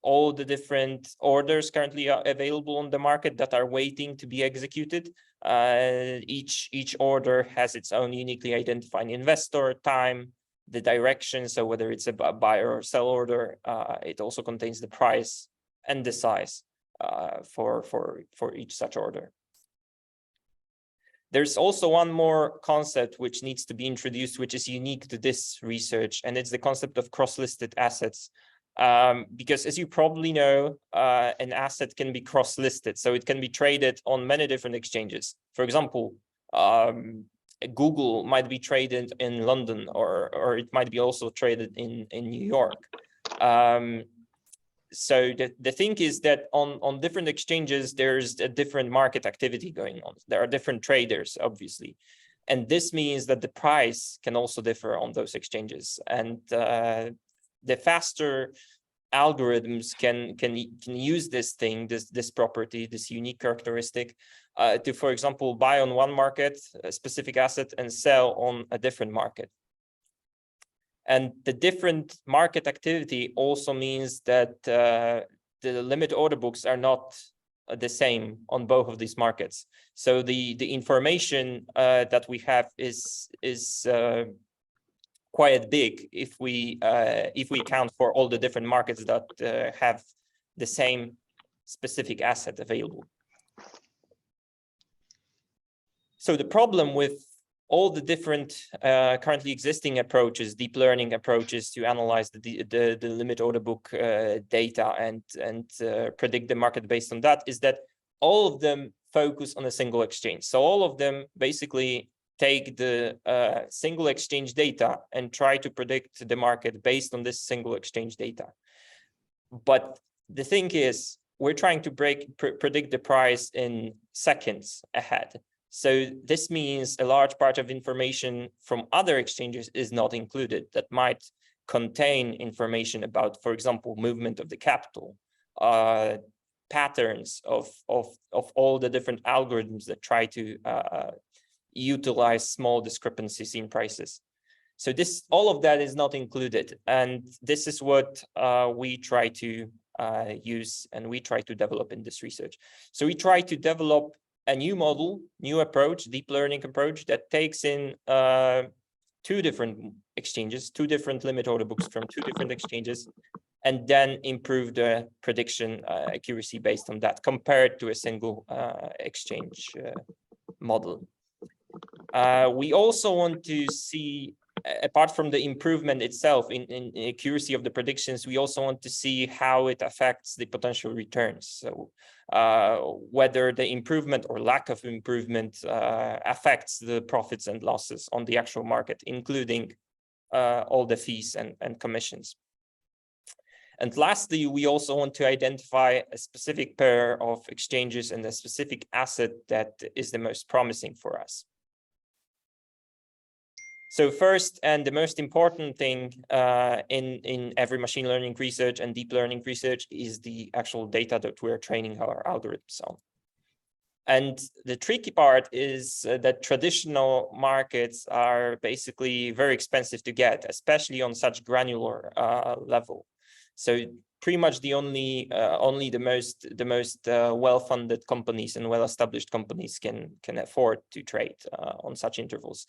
all the different orders currently available on the market that are waiting to be executed. Each order has its own uniquely identified investor, time, the direction, so whether it's a buyer or sell order. It also contains the price and the size. for each such order. There's also one more concept which needs to be introduced, which is unique to this research, and it's the concept of cross-listed assets. Because as you probably know, an asset can be cross-listed, so it can be traded on many different exchanges. For example, Google might be traded in London, or it might be also traded in New York. So the thing is that on different exchanges, there's a different market activity going on. There are different traders, obviously. And this means that the price can also differ on those exchanges. And the faster algorithms can use this property, this unique characteristic, to, for example, buy on one market a specific asset and sell on a different market. And the different market activity also means that the limit order books are not the same on both of these markets. So the information that we have is quite big if we account for all the different markets that have the same specific asset available. So the problem with all the different currently existing approaches, deep learning approaches to analyze the limit order book data and predict the market based on that, is that all of them focus on a single exchange. So all of them basically take the single exchange data and try to predict the market based on this single exchange data. But the thing is, we're trying to predict the price in seconds ahead. So this means a large part of information from other exchanges is not included that might contain information about, for example, movement of the capital, patterns of all the different algorithms that try to utilize small discrepancies in prices. So all of that is not included. And this is what we try to use and we try to develop in this research. So we try to develop a new model, new approach, deep learning approach that takes in two different exchanges, two different limit order books from two different exchanges, and then improve the prediction accuracy based on that compared to a single exchange model. We also want to see, apart from the improvement itself in accuracy of the predictions, we also want to see how it affects the potential returns. So whether the improvement or lack of improvement affects the profits and losses on the actual market, including all the fees and commissions. And lastly, we also want to identify a specific pair of exchanges and a specific asset that is the most promising for us. So first, and the most important thing in every machine learning research and deep learning research is the actual data that we're training our algorithms on. And the tricky part is that traditional markets are basically very expensive to get, especially on such granular level. So pretty much only the most well-funded companies and well-established companies can afford to trade on such intervals.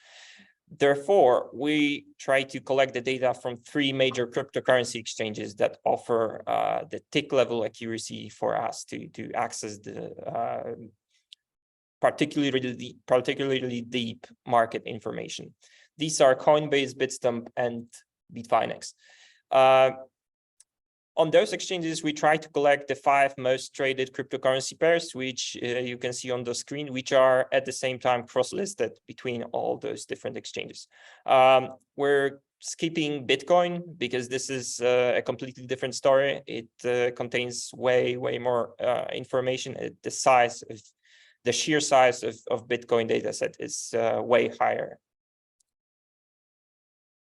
Therefore, we try to collect the data from three major cryptocurrency exchanges that offer the tick level accuracy for us to access the particularly deep market information. These are Coinbase, Bitstamp, and Bitfinex. On those exchanges, we try to collect the 5 most traded cryptocurrency pairs, which you can see on the screen, which are at the same time cross-listed between all those different exchanges. We're skipping Bitcoin because this is a completely different story. It contains way more information. The sheer size of Bitcoin dataset is way higher.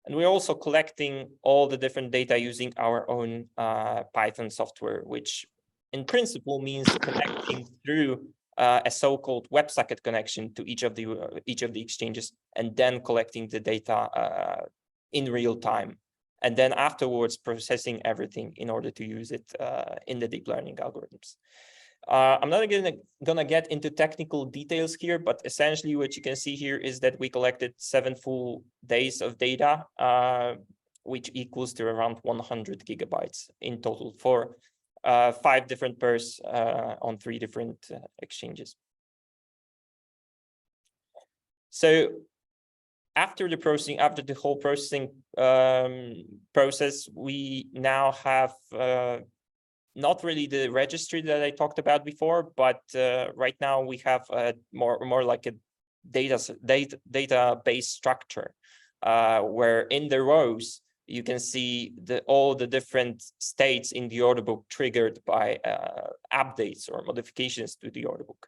And we're also collecting all the different data using our own Python software, which in principle means connecting through a so-called WebSocket connection to each of the exchanges, and then collecting the data in real time, and then afterwards processing everything in order to use it in the deep learning algorithms. I'm not gonna get into technical details here, but essentially what you can see here is that we collected 7 full days of data, which equals to around 100 gigabytes in total for 5 different pairs on 3 different exchanges. So after the whole processing process, we now have not really the registry that I talked about before, but right now we have more like a database structure where in the rows you can see all the different states in the order book triggered by updates or modifications to the order book.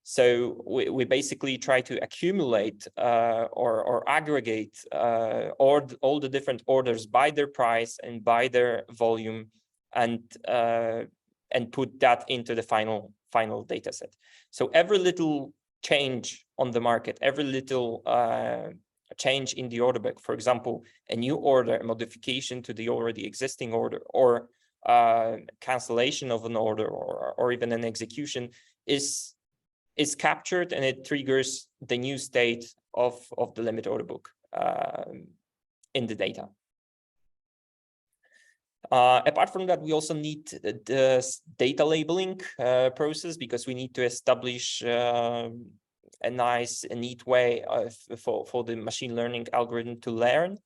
So we basically try to accumulate or aggregate all the different orders by their price and by their volume, and put that into the final data set. So every little change on the market, every little change in the order book, for example, a new order, a modification to the already existing order, or cancellation of an order, or even an execution, is captured, and it triggers the new state of the limit order book in the data. Apart from that, we also need the data labeling process, because we need to establish a nice, neat way for the machine learning algorithm to learn.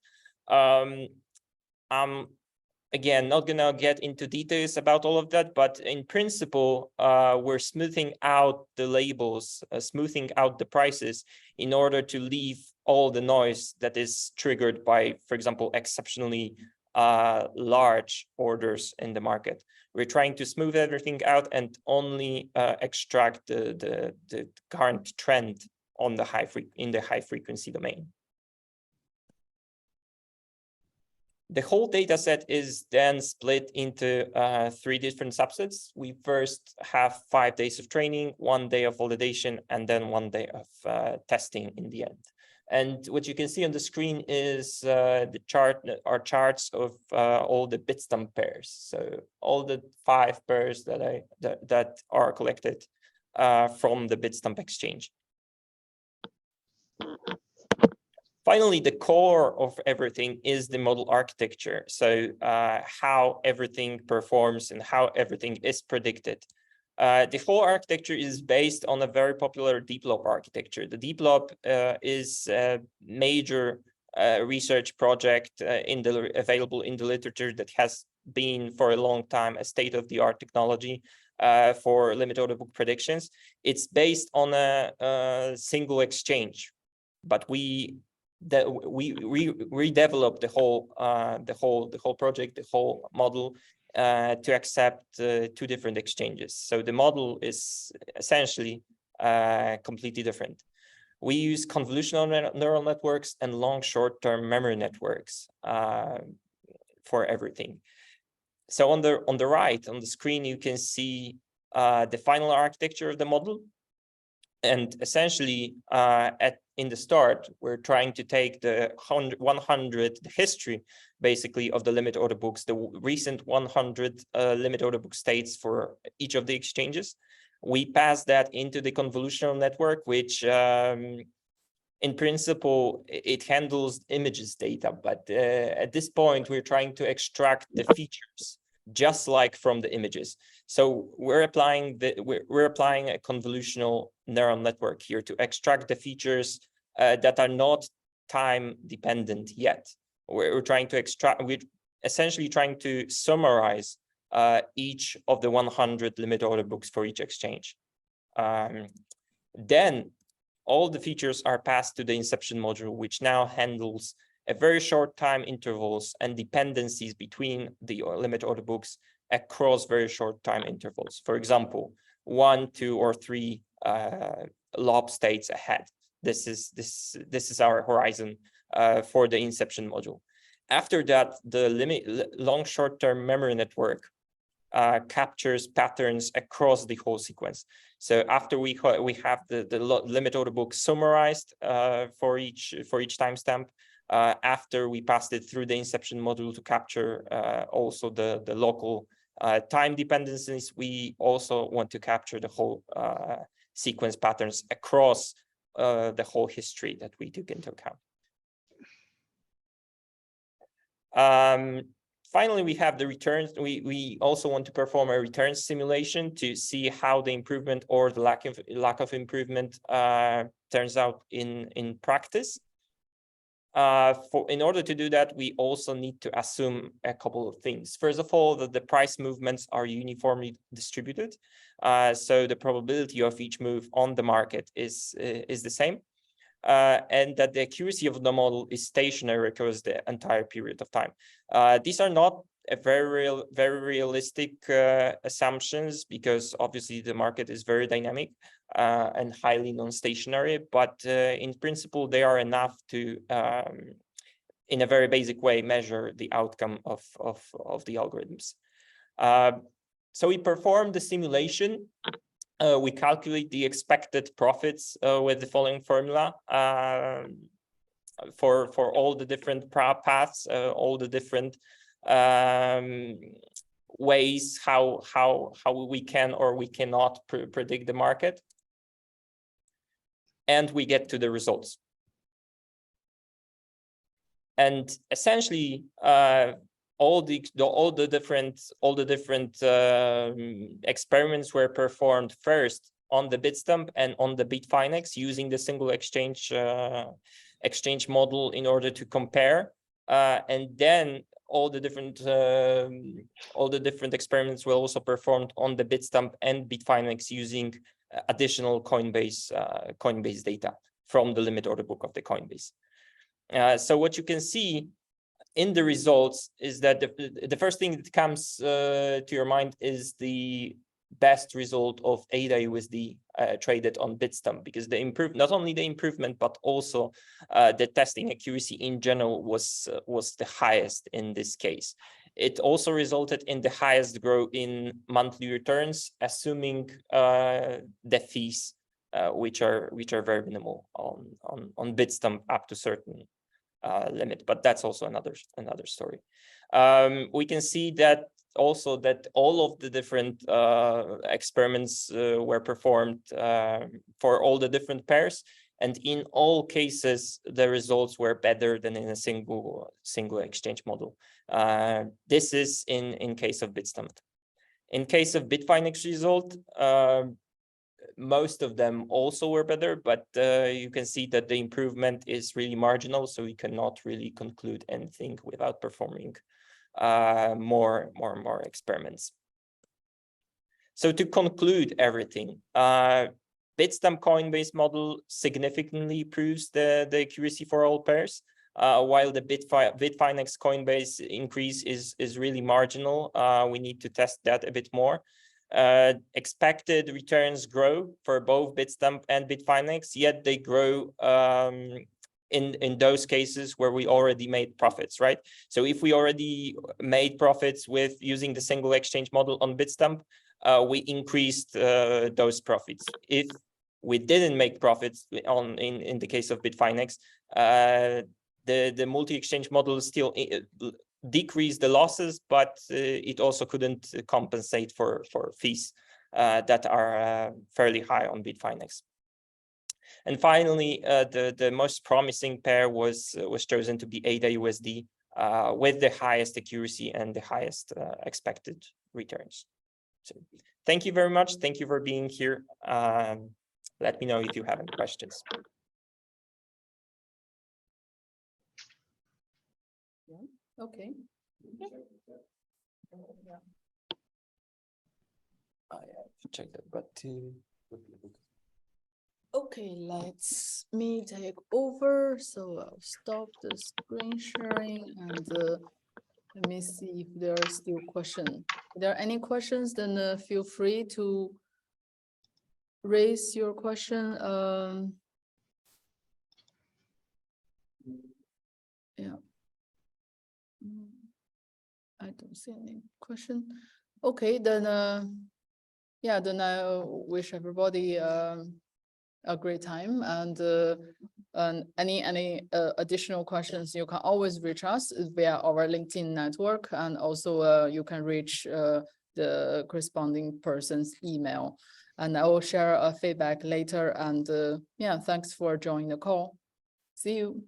Again, not gonna get into details about all of that, but in principle, we're smoothing out the labels, smoothing out the prices in order to leave all the noise that is triggered by, for example, exceptionally large orders in the market. We're trying to smooth everything out and only extract the current trend on the in the high frequency domain. The whole data set is then split into 3 different subsets. We first have 5 days of training, 1 day of validation, and then 1 day of testing in the end. And what you can see on the screen is the charts of all the bitstamp pairs. So all the 5 pairs that are collected from the bitstamp exchange. Finally, the core of everything is the model architecture. So how everything performs and how everything is predicted. The whole architecture is based on a very popular DeepLop architecture. The DeepLop is a major research project available in the literature that has been for a long time a state-of-the-art technology for limit order book predictions. It's based on a single exchange, but we redeveloped the whole project, the whole model, to accept 2 different exchanges. So the model is essentially completely different. We use convolutional neural networks and long short-term memory networks for everything. So on the right on the screen, you can see the final architecture of the model. And essentially, in the start, we're trying to take the 100 history, basically, of the limit order books, the recent 100 limit order book states for each of the exchanges. We pass that into the convolutional network, which, in principle, it handles images data. But at this point, we're trying to extract the features, just like from the images. So we're applying a convolutional neural network here to extract the features that are not time dependent yet. We're essentially trying to summarize each of the 100 limit order books for each exchange. Then all the features are passed to the inception module, which now handles a very short time intervals and dependencies between the limit order books across very short time intervals. For example, 1, 2, or 3 lob states ahead. This is our horizon for the inception module. After that, the long short-term memory network captures patterns across the whole sequence. So after we have the limit order book summarized for each timestamp, after we passed it through the inception module to capture also the local time dependencies, we also want to capture the whole sequence patterns across the whole history that we took into account. Finally, we have the returns. We also want to perform a returns simulation to see how the improvement or the lack of improvement turns out in practice. In order to do that, we also need to assume a couple of things. First of all, that the price movements are uniformly distributed, so the probability of each move on the market is the same, and that the accuracy of the model is stationary across the entire period of time. These are not very realistic assumptions, because obviously the market is very dynamic and highly non-stationary, but in principle they are enough to in a very basic way measure the outcome of the algorithms. So we perform the simulation. We calculate the expected profits with the following formula for all the different paths, all the different ways how we can or we cannot predict the market, and we get to the results. And essentially, all the different experiments were performed first on the Bitstamp and on the Bitfinex using the single exchange model in order to compare, and then all the different experiments were also performed on the Bitstamp and Bitfinex using additional Coinbase data from the limit order book of the Coinbase. So what you can see in the results is that the first thing that comes to your mind is the best result of ADA-USD traded on Bitstamp, because not only the improvement but also the testing accuracy in general was the highest in this case. It also resulted in the highest growth in monthly returns, assuming the fees which are very minimal on Bitstamp up to certain limit, but that's also another story. We can see that also that all of the different experiments were performed for all the different pairs, and in all cases the results were better than in a single exchange model. This is in case of Bitstamp. In case of Bitfinex result, most of them also were better, but you can see that the improvement is really marginal, so we cannot really conclude anything without performing more experiments. So to conclude everything, Bitstamp Coinbase model significantly improves the accuracy for all pairs, while the Bitfinex Coinbase increase is really marginal. We need to test that a bit more. Expected returns grow for both Bitstamp and Bitfinex, yet they grow in those cases where we already made profits, right? So if we already made profits with using the single exchange model on Bitstamp, we increased those profits. If we didn't make profits in the case of Bitfinex, the multi-exchange model still decreased the losses, but it also couldn't compensate for fees that are fairly high on Bitfinex. And finally, the most promising pair was chosen to be ADA-USD with the highest accuracy and the highest expected returns. So thank you very much. Thank you for being here. Let me know if you have any questions. Okay. I have to check that, but okay, let me take over. So I'll stop the screen sharing and let me see if there are still questions. If there are any questions, then feel free to raise your question. Yeah. I don't see any question. Okay, then yeah, then I wish everybody a great time, and any additional questions, you can always reach us via our LinkedIn network, and also you can reach the corresponding person's email, and I will share a feedback later. And yeah, thanks for joining the call. See you.